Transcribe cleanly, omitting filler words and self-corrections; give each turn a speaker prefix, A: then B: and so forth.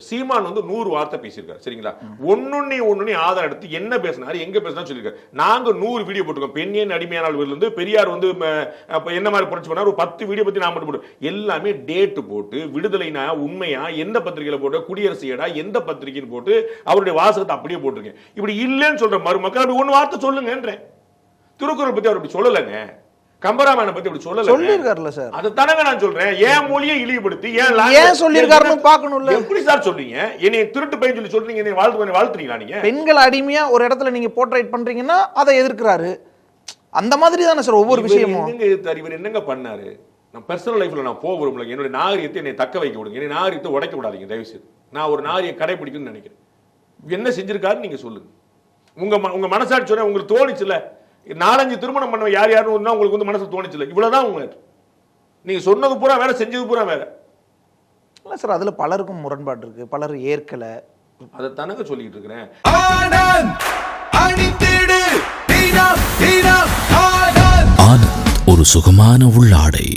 A: சீமான் வந்து 100 வார்த்தை பேசியிருக்காரு சரிங்களா, ஒன்னொன்னே ஆதாரம் எடுத்து என்ன பேசினாரு எங்க பேசினாரு சொல்லியிருக்காரு. நாங்க 100 வீடியோ போட்டுருக்கோம். பெண்ணியன் அடிமையானவர்கள் இருந்து பெரியார் வந்து என்ன மாதிரி புரட்சி பண்ணார், ஒரு 10 வீடியோ பத்தி நான் மட்டும் போட்டு எல்லாமே டேட் போட்டு விடுதலைனா உண்மையா எந்த பத்திரிகையில போட்டு குடியரசு ஏடா எந்த பத்திரிகைன்னு போட்டு அவருடைய வாசகத்தை அப்படியே போட்டிருக்கேன். இப்படி இல்லைன்னு சொல்ற மருமக்கள் அப்படி ஒன்னு வார்த்தை சொல்லுங்கன்றேன். திருக்குறள் பத்தி அவர் இப்படி சொல்லலங்க, கம்பராமாயணம் பத்தி இப்படி சொல்லல
B: சொல்லிருக்காருல்ல சார்.
A: அது தானங்க நான் சொல்றேன். ஏன் மொழியை இழிவுபடுத்தி
B: ஏன் சொல்லிருக்காருன்னு பார்க்கணும்ல.
A: எப்படி சார் சொல்றீங்க? என்னை திருட்டு பையன் சொல்லி சொல்றீங்க, என்னை வாழ்த்துறீங்களா நீங்க?
B: பெண்கள் அடிமையா ஒரு இடத்துல நீங்க போர்ட்ரேட் பண்றீங்கன்னா அதை எதிர்க்கிறாரு. அந்த மாதிரி தானே சார் ஒவ்வொரு விஷயமும்.
A: என்னங்க எதிர்த்தாரு? இவர் என்னங்க பண்ணாரு? நான் பர்சனல் லைஃப்ல நான் போக விரும்பல. என்னுடைய நாகரிகத்தை என்னை தக்க வைக்க விடுங்க. என்னை நாகரிகத்தை உடைக்க விடாதீங்க தயவு செய்து. நான் ஒரு நாகரிகம் கடைபிடிக்கணும்னு நினைக்கிறேன். என்ன செஞ்சிருக்காரு நீங்க சொல்லுங்க. உங்க மனசாட்சி சொன்ன உங்களுக்கு தோணுச்சுல, 4-5 திருமணம் பண்ண யார் யாருன்னு உங்களுக்கு வந்து மனசு தோணுச்சுல, இவ்வளவுதான் உங்களுக்கு. நீங்க சொன்னது பூரா வேற, செஞ்சது பூரா வேற.
B: இல்ல சார், அதுல பலருக்கும் முரண்பாடு இருக்கு, பலர் ஏற்கல.
A: அதை தானங்க சொல்லிட்டு இருக்கிறேன்.
C: ஆனந்த், ஒரு சுகமான உள்ளாடை.